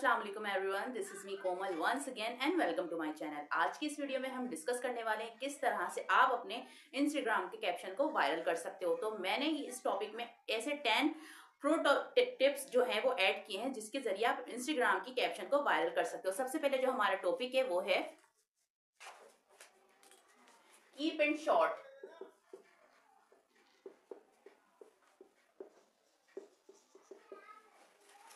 अस्सलाम वालेकुम everyone, this is me Komal once again and welcome to my channel. आज की इस वीडियो में हम डिस्कस करने वाले हैं किस तरह से आप अपने इंस्टाग्राम के कैप्शन को वायरल कर सकते हो। तो मैंने इस टॉपिक में ऐसे 10 प्रो टिप्स जो है वो ऐड किए हैं जिसके जरिए आप इंस्टाग्राम की कैप्शन को वायरल कर सकते हो। सबसे पहले जो हमारा टॉपिक है वो है कीप इट शॉर्ट।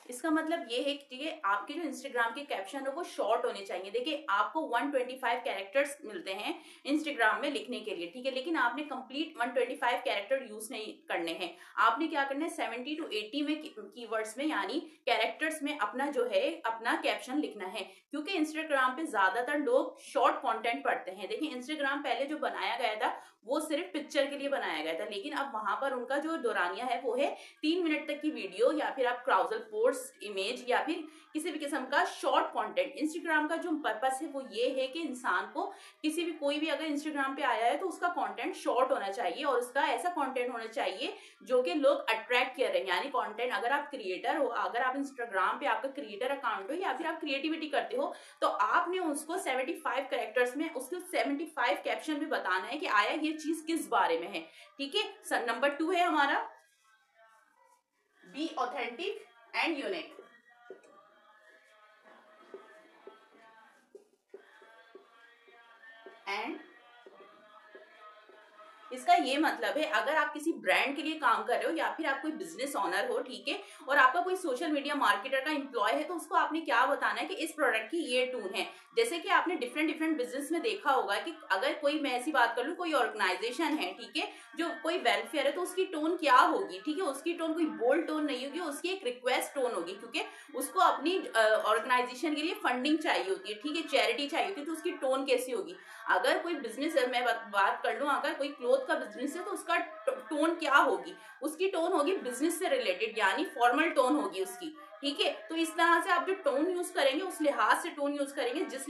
इसका मतलब ये है कि आपके जो इंस्टाग्राम के कैप्शन है वो शॉर्ट होने चाहिए। देखिए आपको 125 कैरेक्टर्स मिलते हैं इंस्टाग्राम में लिखने के लिए, ठीक है, लेकिन आपने कंप्लीट 125 कैरेक्टर यूज नहीं करने हैं। आपने क्या करना है 70 to 80 में कीवर्ड्स में यानी कैरेक्टर्स में अपना जो है अपना कैप्शन लिखना है, क्योंकि इंस्टाग्राम पे ज्यादातर लोग शॉर्ट कंटेंट पढ़ते हैं। देखिए इंस्टाग्राम पहले जो बनाया गया था वो सिर्फ पिक्चर के लिए बनाया गया था, लेकिन अब वहां पर उनका जो दौरानिया है वो है 3 मिनट तक की वीडियो या फिर आप क्राउजल पोस्ट इमेज या फिर किसी भी किस्म का शॉर्ट कंटेंट। इंस्टाग्राम का जो पर्पस है वो ये है कि इंसान को किसी भी कोई भी अगर इंस्टाग्राम पे आया है तो उसका कंटेंट शॉर्ट होना चाहिए और उसका ऐसा कंटेंट होना चाहिए जो कि लोग अट्रैक्ट कर रहे हैं। यानी कंटेंट अगर आप क्रिएटर हो, अगर आप इंस्टाग्राम पे आपका क्रिएटर अकाउंट हो या फिर आप क्रिएटिविटी करते हो तो आपने उसको 75 कैरेक्टर्स में उसके 75 कैप्शन में बताना है कि आया ये चीज किस बारे में है, ठीक है। नंबर 2 है हमारा be authentic and unique. And इसका ये मतलब है अगर आप किसी ब्रांड के लिए काम कर रहे हो या फिर आप कोई बिजनेस ओनर हो, ठीक है, और आपका कोई सोशल मीडिया मार्केटर का एम्प्लॉय है तो उसको आपने क्या बताना है कि इस प्रोडक्ट की ये टून है। जैसे कि आपने डिफरेंट बिजनेस में देखा होगा कि अगर कोई, मैं ऐसी बात कर लूं, कोई ऑर्गेनाइजेशन है, ठीक है, जो कोई वेलफेयर है तो उसकी टोन क्या होगी, ठीक है, उसकी टोन कोई बोल्ड टोन नहीं होगी, उसकी एक रिक्वेस्ट टोन होगी, क्योंकि उसको अपनी ऑर्गेनाइजेशन के लिए फंडिंग चाहिए होती है, ठीक है, चैरिटी चाहिए होती है, तो उसकी टोन कैसी होगी। अगर कोई बिजनेस है, मैं बात कर लूं, अगर कोई क्लोथ का बिजनेस है तो उसका टोन क्या होगी, उसकी टोन होगी बिजनेस से रिलेटेड यानी फॉर्मल टोन होगी उसकी, ठीक है। तो इस तरह से आप जो टोन यूज करेंगे उस लिहाज से टोन यूज करेंगे जिस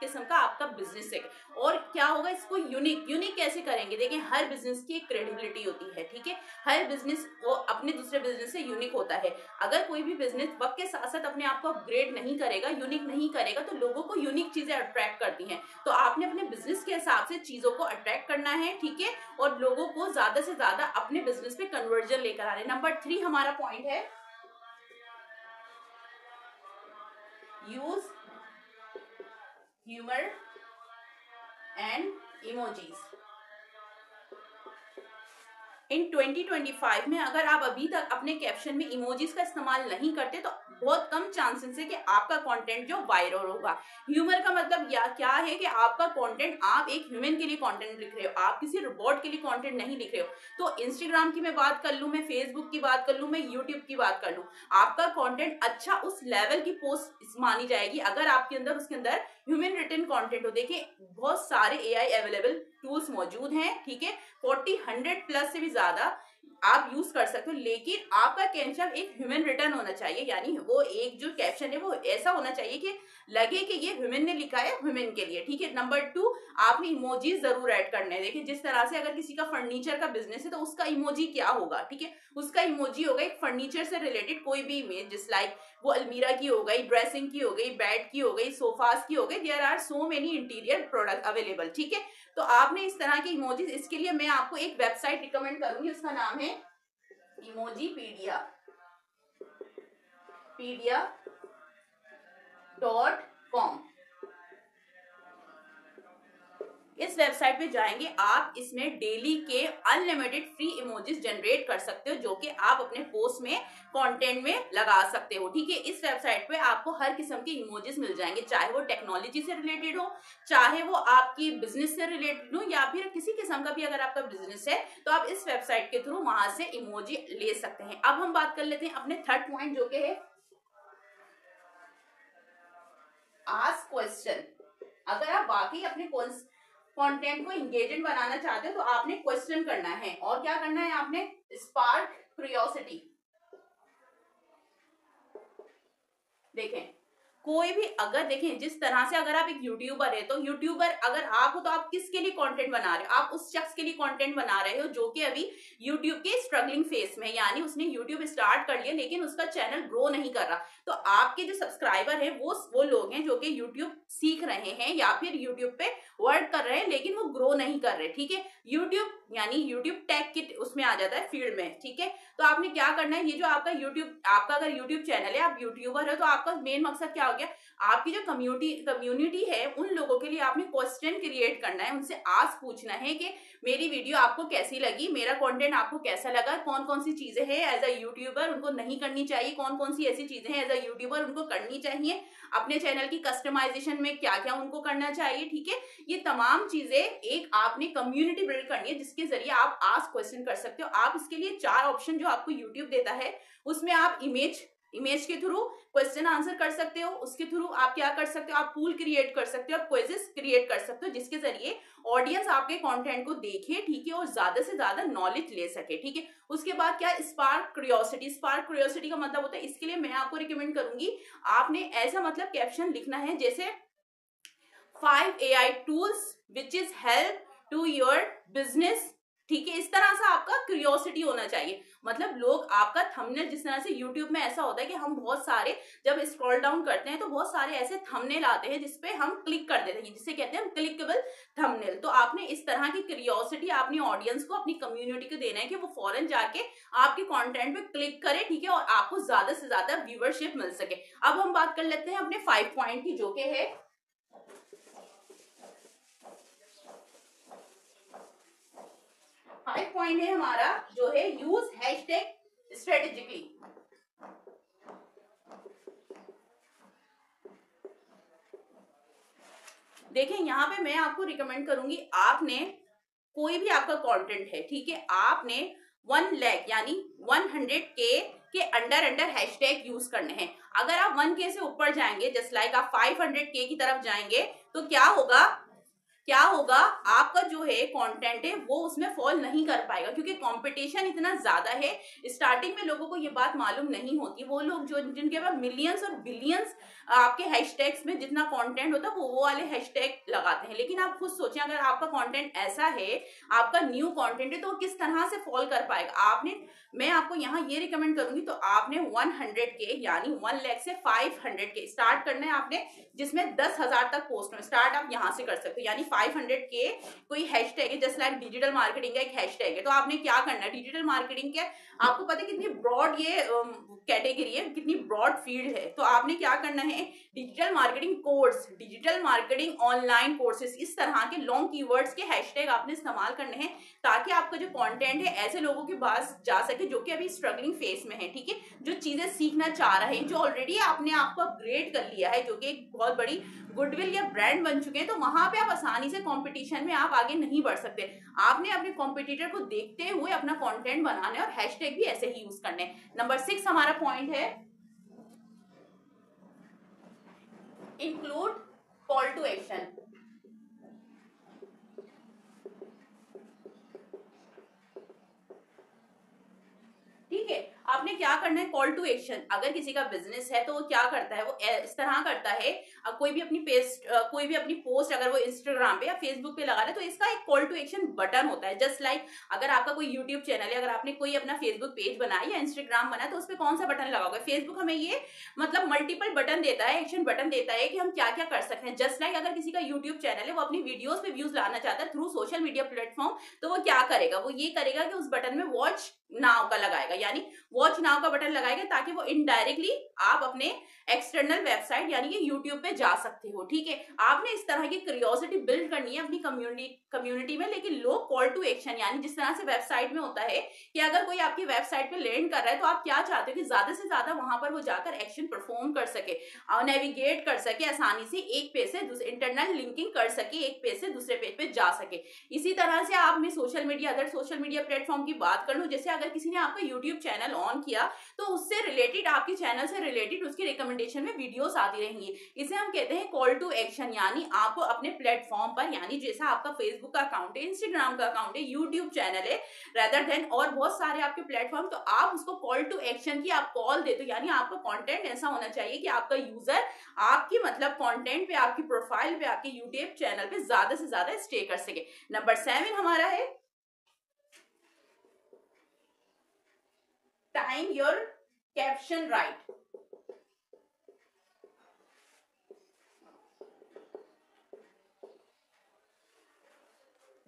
किस्म का आपका बिजनेस है। और क्या होगा इसको यूनिक कैसे करेंगे। देखिए हर बिजनेस की एक क्रेडिबिलिटी होती है, ठीक है, हर बिजनेस वो अपने दूसरे बिजनेस से यूनिक होता है। अगर कोई भी बिजनेस वक्त के साथ साथ अपने आप को अपग्रेड नहीं करेगा, यूनिक नहीं करेगा, तो लोगों को यूनिक चीजें अट्रैक्ट करती हैं। तो आपने अपने बिजनेस के हिसाब से चीजों को अट्रैक्ट करना है, ठीक है, और लोगों को ज्यादा से ज्यादा अपने बिजनेस पे कन्वर्जन लेकर आ रहे हैं। नंबर 3 हमारा पॉइंट है यूज ह्यूमर एंड इमोजीज। इन 2025 में अगर आप अभी तक अपने कैप्शन में इमोजीज का इस्तेमाल नहीं करते तो बहुत कम चांसेस है कि आपका कंटेंट जो वायरल होगा। ह्यूमर का मतलब क्या है कि आपका कंटेंट, आप एक ह्यूमन के लिए कंटेंट लिख रहे हो, आप किसी रोबोट के लिए कंटेंट नहीं लिख रहे हो। तो इंस्टाग्राम की मैं बात कर लूं, मैं फेसबुक की बात कर लूं, मैं यूट्यूब की बात कर लूं, आपका कंटेंट अच्छा उस लेवल की पोस्ट मानी जाएगी अगर आपके अंदर उसके अंदर ह्यूमन रिटन कंटेंट हो। देखिए बहुत सारे एआई अवेलेबल टूल्स मौजूद हैं, ठीक है, 40-100 प्लस से भी ज्यादा आप यूज कर सकते हो, लेकिन आपका कैप्शन एक ह्यूमन रिटर्न होना चाहिए। यानी वो एक जो कैप्शन है वो ऐसा होना चाहिए कि लगे कि ये ह्यूमन ने लिखा है ह्यूमन के लिए, ठीक है। नंबर 2 आपने इमोजीज जरूर ऐड करने हैं। देखिए जिस तरह से अगर किसी का फर्नीचर का बिजनेस है तो उसका इमोजी क्या होगा, ठीक है, उसका इमोजी होगा एक फर्नीचर से रिलेटेड कोई भी इमेज, जिस लाइक वो अलमीरा की हो गई, ड्रेसिंग की हो गई, बेड की हो गई, सोफास की हो गई, there are so many interior product available, ठीक है। तो आपने इस तरह के इमोजीज, इसके लिए मैं आपको एक वेबसाइट रिकमेंड करूंगी, उसका नाम है pedia.com। इस वेबसाइट पे जाएंगे आप, इसमें डेली के अनलिमिटेड फ्री इमोजीज जनरेट कर सकते हो जो कि आप अपने पोस्ट में कंटेंट में लगा सकते हो, ठीक है। इस वेबसाइट पे आपको हर किस्म के इमोजीज मिल जाएंगे, चाहे वो टेक्नोलॉजी से रिलेटेड हो, चाहे वो आपकी बिजनेस से रिलेटेड हो, या फिर किसी किस्म का भी अगर आपका बिजनेस है तो आप इस वेबसाइट के थ्रू वहां से इमोजी ले सकते हैं। अब हम बात कर लेते हैं अपने थर्ड पॉइंट जो कि है आस्क क्वेश्चन। अगर आप वाकई अपने कंटेंट को इंगेजिंग बनाना चाहते हो तो आपने क्वेश्चन करना है, और क्या करना है, आपने स्पार्क क्यूरियोसिटी। देखें कोई भी अगर देखें, जिस तरह से अगर आप एक यूट्यूबर है, तो यूट्यूबर अगर आप हो तो आप किसके लिए कंटेंट बना रहे हो? आप उस शख्स के लिए कंटेंट बना रहे हो जो कि अभी यूट्यूब के स्ट्रगलिंग फेस में, यानी उसने यूट्यूब स्टार्ट कर लिया लेकिन उसका चैनल ग्रो नहीं कर रहा। तो आपके जो सब्सक्राइबर है वो लोग हैं जो कि यूट्यूब सीख रहे हैं या फिर यूट्यूब पे वर्क कर रहे हैं लेकिन वो ग्रो नहीं कर रहे, ठीक है। यूट्यूब यानी यूट्यूब टेक किट उसमें आ जाता है फील्ड में, ठीक है। तो आपने क्या करना है, ये जो आपका यूट्यूब, आपका अगर यूट्यूब चैनल है, आप यूट्यूबर हो, तो आपका मेन मकसद क्या हो गया, आपकी जो कम्युनिटी है उन लोगों के लिए आपने क्वेश्चन क्रिएट करना है, उनसे आज पूछना है कि मेरी वीडियो आपको कैसी लगी, मेरा कंटेंट आपको कैसा लगा, कौन कौन सी चीजें हैं एज अ यूट्यूबर उनको नहीं करनी चाहिए, कौन कौन सी ऐसी चीजें हैं एज अ यूट्यूबर उनको करनी चाहिए, अपने चैनल की कस्टमाइजेशन में क्या क्या उनको करना चाहिए, ठीक है। ये तमाम चीजें एक आपने कम्युनिटी बिल्ड करनी है जिसके जरिए आप आस्क क्वेश्चन कर सकते हो। आप इसके लिए 4 ऑप्शन जो आपको यूट्यूब देता है उसमें आप इमेज के थ्रू क्वेश्चन आंसर कर सकते हो, उसके थ्रू आप क्या कर सकते हो, आप पूल क्रिएट कर सकते हो, आप क्विज़ेस क्रिएट कर सकते हो जिसके जरिए ऑडियंस आपके कंटेंट को देखे, ठीक है, और ज्यादा से ज्यादा नॉलेज ले सके, ठीक है। उसके बाद क्या, स्पार्क क्यूरियोसिटी का मतलब होता है, इसके लिए मैं आपको रिकमेंड करूंगी, आपने ऐसा मतलब कैप्शन लिखना है जैसे 5 AI tools which is help to your business, ठीक है। इस तरह से आपका क्यूरियोसिटी होना चाहिए, मतलब लोग आपका थंबनेल, जिस तरह से यूट्यूब में ऐसा होता है कि हम बहुत सारे जब स्क्रॉल डाउन करते हैं तो बहुत सारे ऐसे थंबनेल आते हैं जिसपे हम क्लिक कर देते हैं, जिसे कहते हैं हम क्लिकेबल थंबनेल। तो आपने इस तरह की क्यूरियोसिटी अपनी ऑडियंस को, अपनी कम्युनिटी को देना है कि वो फौरन जाके आपके कंटेंट पे क्लिक करे, ठीक है, और आपको ज्यादा से ज्यादा व्यूअरशिप मिल सके। अब हम बात कर लेते हैं अपने 5 पॉइंट की, जो कि है 5 पॉइंट है हमारा जो है, यूज हैशटैग स्ट्रेटेजिकली। देखिए यहाँ पे मैं आपको रिकमेंड करूंगी, आपने कोई भी आपका कंटेंट है, ठीक है, आपने 1 लाख यानी 100K के अंडर हैशटैग यूज करने हैं। अगर आप 1K से ऊपर जाएंगे, जस्ट लाइक आप 500K की तरफ जाएंगे, तो क्या होगा, आपका जो है कंटेंट है वो उसमें फॉल नहीं कर पाएगा, क्योंकि कंपटीशन इतना ज्यादा है। स्टार्टिंग में लोगों को ये बात मालूम नहीं होती, वो लोग जो जिनके पास मिलियंस और बिलियंस आपके हैशटैग्स में जितना कंटेंट होता है वो वाले हैशटैग लगाते हैं। लेकिन आप खुद सोचें, अगर आपका कंटेंट ऐसा है, आपका न्यू कंटेंट है, तो किस तरह से फॉल कर पाएगा। मैं आपको यहाँ ये रिकमेंड करूंगी, तो आपने 100K यानी 1 लाख से 500K स्टार्ट करना है आपने, जिसमें 10,000 तक पोस्ट हो। स्टार्ट आप यहाँ से कर सकते हो, यानी 500K कोई हैशटैग है, जस्ट लाइक डिजिटल मार्केटिंग का एक हैशटैग है, तो आपने क्या करना है, डिजिटल मार्केटिंग के आपको पता है कितनी ब्रॉड ये कैटेगरी है, कितनी ब्रॉड फील्ड है। तो आपने क्या करना है, digital marketing course, digital marketing online courses, इस तरह के लॉन्ग कीवर्ड्स के हैशटैग आपने इस्तेमाल करने हैं, ताकि आपका जो कंटेंट है ऐसे लोगों के पास जा सके जो कि अभी स्ट्रगलिंग फेस में है, ठीक है, जो चीजें सीखना चाह रहे हैं, जो ऑलरेडी आपने आपको अपग्रेड कर लिया है, जो कि एक बहुत बड़ी गुडविल या ब्रांड बन चुके हैं, तो वहां पे आप आसानी से कंपटीशन में आप आगे नहीं बढ़ सकते। आपने अपने कॉम्पिटिटर को देखते हुए अपना कंटेंट बनाना है और हैशटैग भी ऐसे ही यूज करने हैं। नंबर 6 हमारा पॉइंट है, इंक्लूड कॉल टू एक्शन। ठीक है, आपने क्या करना है, कॉल टू एक्शन। अगर किसी का बिजनेस है तो वो क्या करता है, वो इस तरह करता है, कोई भी अपनी पोस्ट अगर वो इंस्टाग्राम पे या फेसबुक पे लगा रहे, तो इसका एक कॉल टू एक्शन बटन होता है। जस्ट लाइक अगर आपका कोई यूट्यूब चैनल है, अगर आपने कोई अपना फेसबुक पेज बनाया या इंस्टाग्राम बनाया, तो उस पर कौन सा बटन लगा होगा। फेसबुक हमें ये मतलब मल्टीपल बटन देता है, एक्शन बटन देता है कि हम क्या क्या कर सकते हैं। जस्ट लाइक अगर किसी का यूट्यूब चैनल है, वो अपनी वीडियोज पे व्यूज लाना चाहता है थ्रू सोशल मीडिया प्लेटफॉर्म, तो वो क्या करेगा, वो ये करेगा कि उस बटन में वॉच नाउ का लगाएगा, यानी वॉच नाउ का बटन लगाएगा, ताकि वो इनडायरेक्टली आप अपने एक्सटर्नल वेबसाइट यानी कि यूट्यूब पे जा सकते हो। ठीक है, आपने इस तरह की क्यूरियोसिटी बिल्ड करनी है अपनी कम्युनिटी में। लेकिन लो कॉल टू एक्शन, यानी जिस तरह से वेबसाइट में होता है कि अगर कोई आपकी वेबसाइट पे लैंड कर रहा है, तो आप क्या चाहते हो कि ज्यादा से ज्यादा वहां पर वो जाकर एक्शन परफॉर्म कर सके, नेविगेट कर सके आसानी से, एक पेज से दूसरे इंटरनल लिंकिंग कर सके, एक पेज से दूसरे पेज पे जा सके। इसी तरह से आपने अदर सोशल मीडिया प्लेटफॉर्म की बात कर लो, जैसे अगर किसी ने आपका यूट्यूब चैनल ऑन किया, तो उससे रिलेटेड, आपके चैनल से रिलेटेड उसकी रिकमेंडेशन में वीडियोस आती रहेंगी। इसे हम कहते हैं कॉल टू एक्शन, यानी आपको अपने प्लेटफॉर्म पर, यानी जैसा आपका फेसबुक का अकाउंट है, इंस्टाग्राम का अकाउंट है, यूट्यूब चैनल है, रेदर देन और बहुत सारे आपके प्लेटफॉर्म, तो आप उसको कॉल टू एक्शन की आप कॉल देते हो, यानी आपका कंटेंट ऐसा होना चाहिए कि आपका यूजर आपकी मतलब कंटेंट पे, आपकी प्रोफाइल पे, आपके यूट्यूब चैनल पे ज्यादा से ज्यादा स्टे कर सके। नंबर 7 हमारा है टाइम योर कैप्शन राइट।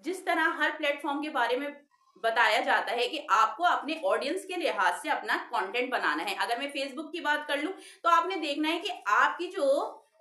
जिस तरह हर प्लेटफॉर्म के बारे में बताया जाता है कि आपको अपने ऑडियंस के लिहाज से अपना कंटेंट बनाना है। अगर मैं फेसबुक की बात कर लूं तो आपने देखना है कि आपकी जो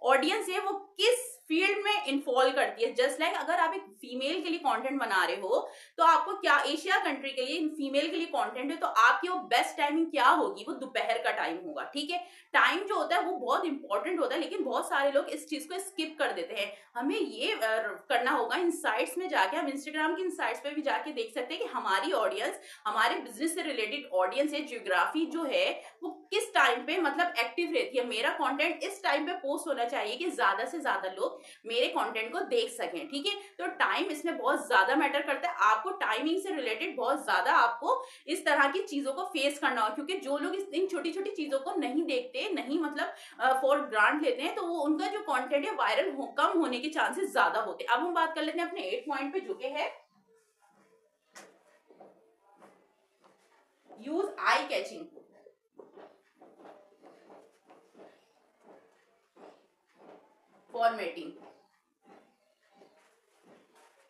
ऑडियंस है वो किस फील्ड में इन्वॉल्व करती है। जस्ट लाइक अगर आप एक फीमेल के लिए कंटेंट बना रहे हो तो आपको क्या, एशिया कंट्री के लिए फीमेल के लिए कंटेंट है तो आपकी वो बेस्ट टाइमिंग क्या होगी, वो दोपहर का टाइम होगा। ठीक है, टाइम जो होता है वो बहुत इंपॉर्टेंट होता है, लेकिन बहुत सारे लोग इस चीज को स्किप कर देते हैं। हमें ये करना होगा, इनसाइट्स में जाके, हम इंस्टाग्राम की इनसाइट्स पे भी जाके देख सकते हैं कि हमारी ऑडियंस, हमारे बिजनेस से रिलेटेड ऑडियंस है, जियोग्राफी जो है वो किस टाइम पे मतलब एक्टिव रहती है। मेरा कंटेंट इस टाइम पे पोस्ट होना चाहिए कि ज्यादा से ज्यादा लोग मेरे कंटेंट को देख सकें। ठीक है, तो टाइम इसमें बहुत ज्यादा मैटर करता है। आपको टाइमिंग से रिलेटेड बहुत ज्यादा आपको इस तरह की चीजों को फेस करना हो, क्योंकि जो लोग इन छोटी छोटी चीजों को नहीं देखते, नहीं मतलब फॉर ग्रांट लेते हैं, तो वो उनका जो कंटेंट है वायरल कम होने के चांसेस ज्यादा होते हैं। अब हम बात कर लेते हैं अपने 8 पॉइंट पे, जो कि है यूज आई कैचिंग फॉर्मेटिंग।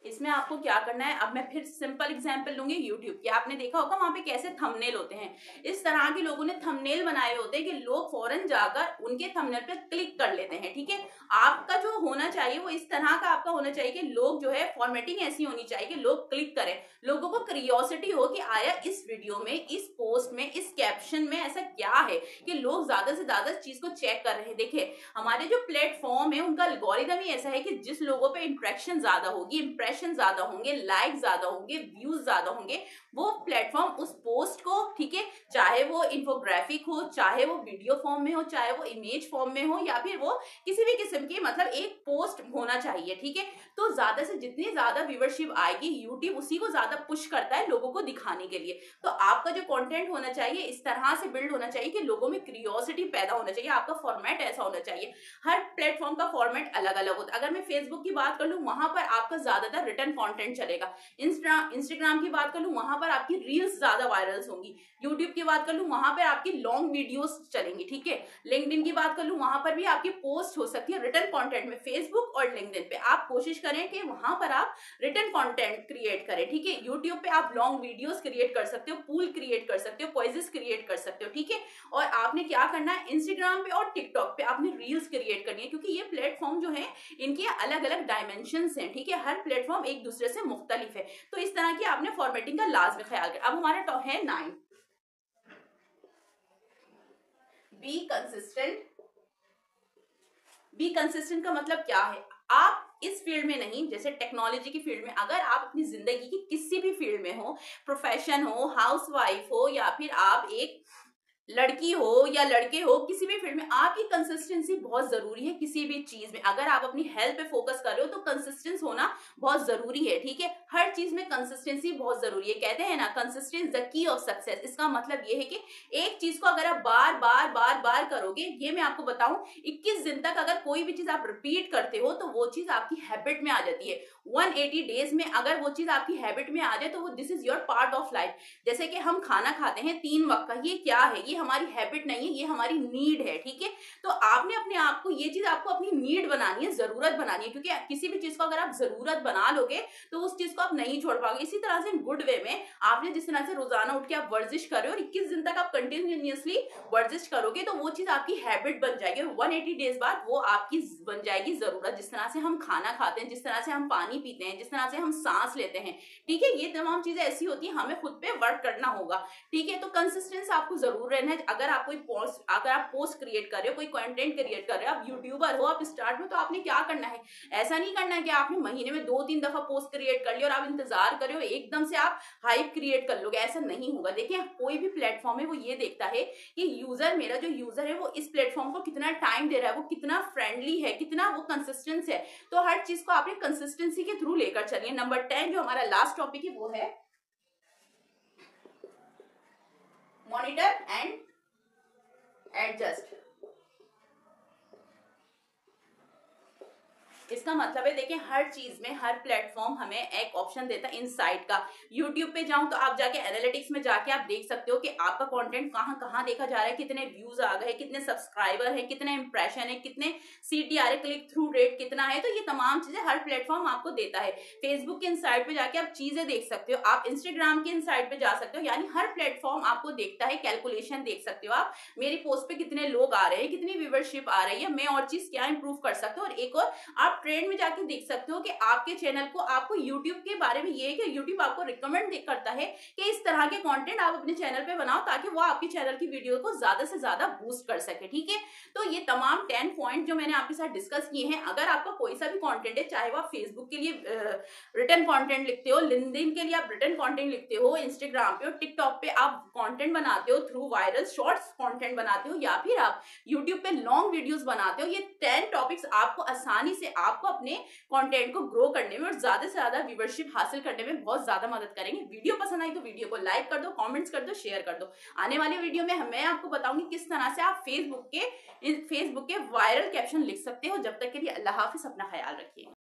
इसमें आपको क्या करना है, अब मैं फिर सिंपल एग्जांपल लूंगी यूट्यूब की। आपने देखा होगा वहां पे कैसे थंबनेल होते हैं, इस तरह के लोगों ने थंबनेल बनाए होते हैं कि लोग फौरन जाकर उनके थंबनेल पे क्लिक कर लेते हैं। ठीक है, आपका जो होना चाहिए वो इस तरह का आपका होना चाहिए कि लोग जो है, फॉर्मेटिंग ऐसी होनी चाहिए कि लोग क्लिक करें, लोगों को क्यूरियोसिटी हो कि आया इस वीडियो में, इस पोस्ट में, इस कैप्शन में ऐसा क्या है कि लोग ज्यादा से ज्यादा चीज को चेक कर रहे हैं। देखिए, हमारे जो प्लेटफॉर्म है उनका एल्गोरिदम ही ऐसा है कि जिस लोगों पे इंटरेक्शन ज्यादा होगी, इंप्रेशन ज्यादा होंगे, लाइक ज्यादा होंगे, व्यूज ज्यादा होंगे, वो प्लेटफॉर्म उस पोस्ट को, ठीक है, चाहे वो इन्फोग्राफिक हो, चाहे वो वीडियो फॉर्म में हो, चाहे वो इमेज फॉर्म में हो, या फिर वो किसी भी किस्म की मतलब एक पोस्ट होना चाहिए। ठीक है, तो ज्यादा से जितनी ज्यादा व्यूअरशिप आएगी, यूट्यूब उसी को ज्यादा पुश करता है लोगों को दिखाने के लिए। तो आपका जो कंटेंट होना चाहिए इस तरह से बिल्ड होना चाहिए कि लोगों में क्यूरियोसिटी पैदा होना चाहिए। आपका फॉर्मेट ऐसा होना चाहिए। हर प्लेटफॉर्म का फॉर्मेट अलग अलग होता है। अगर मैं फेसबुक की बात कर लूं, वहां पर आपका ज्यादातर रिटर्न कंटेंट चलेगा। इंस्टाग्राम की बात कर लूं, वहां पर आपकी रील्स ज्यादा वायरल्स होंगी। यूट्यूब की बात कर लूं, वहां पर आपकी लॉन्ग वीडियोस चलेंगी। ठीक है, लिंक्डइन की बात कर लूं, वहां पर भी आपकी पोस्ट हो सकती है रिटर्न कंटेंट में। फेसबुक और लिंक्डइन पे आप कोशिश करें कि वहां पर आप रिटर्न कंटेंट क्रिएट करें। ठीक है, यूट्यूब पे आप लॉन्ग वीडियोस क्रिएट कर सकते हो, पूल क्रिएट कर सकते हो, क्विज़ेस क्रिएट कर सकते हो। ठीक है, और आपने क्या करना है, इंस्टाग्राम पे और टिकटॉक पे आपने रील्स क्रिएट करनी है, क्योंकि ये प्लेटफॉर्म जो है इनके अलग अलग डायमेंशंस हैं। ठीक है, हर प्लेटफॉर्म एक दूसरे से मुख्तलिफ है, तो इस तरह की आपने फॉर्मेटिंग का लाजमी ख्याल कर। अब हमारा टॉप है 9, बी कंसिस्टेंट। बी कंसिस्टेंट का मतलब क्या है, आप इस फील्ड में नहीं, जैसे टेक्नोलॉजी की फील्ड में, अगर आप अपनी जिंदगी की किसी भी फील्ड में हो, प्रोफेशन हो, हाउसवाइफ हो, या फिर आप एक लड़की हो या लड़के हो, किसी भी फील्ड में आपकी कंसिस्टेंसी बहुत जरूरी है। किसी भी चीज में अगर आप अपनी हेल्थ पे फोकस कर रहे हो तो कंसिस्टेंस होना बहुत जरूरी है। ठीक है, हर चीज में कंसिस्टेंसी बहुत जरूरी है। कहते हैं ना, consistence the key of success. इसका मतलब ये है कि एक चीज को अगर आप बार बार बार बार करोगे, ये मैं आपको बताऊं, 21 दिन तक अगर कोई भी चीज आप रिपीट करते हो तो वो चीज आपकी हैबिट में आ जाती है। 180 डेज में अगर वो चीज आपकी हैबिट में आ जाए तो वो this is your part of life. जैसे कि हम खाना खाते हैं 3 वक्त का, ये क्या है, ये हमारी हैबिट नहीं है, ये हमारी नीड है। ठीक है, तो आपने अपने आप को, ये चीज आपको अपनी नीड बनानी है, जरूरत बनानी है, क्योंकि किसी भी चीज को अगर आप जरूरत बना लोगे तो उस चीज को आप नहीं छोड़ पाओगे। इसी तरह से गुड वे में आपने जिस तरह से रोजाना उठ के आप वर्जिश कर रहे हो और 21 दिन तक आप कंटिन्यूअसली वर्जिश करोगे तो वो चीज आपकी हैबिट बन जाएगी, और 180 डेज बाद वो आपकी बन जाएगी जरूरत। जिस तरह से हम खाना खाते हैं, जिस तरह से हम पानी पीते हैं, जिस तरह से हम सांस लेते हैं, ठीक है, ये तमाम चीजें ऐसी होती है, हमें खुद पे वर्क करना होगा। ठीक है, तो कंसिस्टेंस आपको जरूर रहना इम्पोर्टेंट है। अगर आप पोस्ट क्रिएट कर रहे हो, कोई कंटेंट क्रिएट कर रहे हो, आप यूट्यूबर हो, आप स्टार्ट में, तो आपने क्या करना है, ऐसा नहीं करना है कि आपने महीने में 2-3 दफा पोस्ट क्रिएट कर लिया और आप इंतजार कर रहे हो एकदम से आप हाइप क्रिएट कर लोगे, ऐसा नहीं होगा। देखिए कोई भी प्लेटफॉर्म है वो ये देखता है कि यूजर, मेरा जो यूजर है वो इस प्लेटफॉर्म को कितना टाइम दे रहा है, वो कितना फ्रेंडली है, कितना वो कंसिस्टेंस है। तो हर चीज को आपने कंसिस्टेंसी के थ्रू लेकर चलिए। नंबर 10 जो हमारा लास्ट टॉपिक है वो है मॉनिटर एंड एडजस्ट। इसका मतलब है, देखिए हर चीज में, हर प्लेटफॉर्म हमें एक ऑप्शन देता है इनसाइट का। यूट्यूब पे जाऊं तो आप जाके एनालिटिक्स में जाके आप देख सकते हो कि आपका कंटेंट कहाँ कहाँ देखा जा रहा है, कितने व्यूज आ गए, कितने सब्सक्राइबर है, कितने इंप्रेशन है, कितने CTR है, क्लिक थ्रू रेट कितना है। तो ये तमाम चीजें हर प्लेटफॉर्म आपको देता है। फेसबुक के इनसाइट पे जाके आप चीजें देख सकते हो, आप इंस्टाग्राम के इनसाइट पे जा सकते हो, यानी हर प्लेटफॉर्म आपको देखता है। कैलकुलेशन देख सकते हो आप, मेरी पोस्ट पे कितने लोग आ रहे हैं, कितनी व्यूवरशिप आ रही है, मैं और चीज क्या इंप्रूव कर सकता हूँ। और एक और आप ट्रेंड में जाके देख सकते हो कि आपके चैनल को, आपको यूट्यूब के बारे में ये है कि यूट्यूब आपको रिकमेंड करता है कि इस तरह के कंटेंट आप अपने चैनल पे बनाओ ताकि वो आपके चैनल की वीडियो को ज्यादा से ज्यादा बूस्ट कर सके। ठीक है, तो ये तमाम 10 पॉइंट जो मैंने आपके साथ डिस्कस किए हैं, अगर आपका कोई सा भी कंटेंट है, चाहे वो आप फेसबुक के लिए रिटर्न कंटेंट लिखते हो, लिंक्डइन के लिए आप रिटर्न कंटेंट लिखते हो, इंस्टाग्राम पे और टिकटॉक पे आप कंटेंट बनाते हो थ्रू वायरल शॉर्ट्स कंटेंट बनाते हो, या फिर आप यूट्यूब पे लॉन्ग वीडियोस बनाते हो, ये 10 टॉपिक्स आपको आसानी से आपको अपने कंटेंट को ग्रो करने में और ज्यादा से ज्यादा व्यूवरशिप हासिल करने में बहुत ज्यादा मदद करेंगे। वीडियो पसंद आई तो वीडियो को लाइक कर दो, कमेंट्स कर दो, शेयर कर दो। आने वाली वीडियो में मैं आपको बताऊंगी किस तरह से आप फेसबुक के वायरल कैप्शन लिख सकते हो। जब तक के लिए अल्लाह हाफिज, अपना ख्याल रखिए।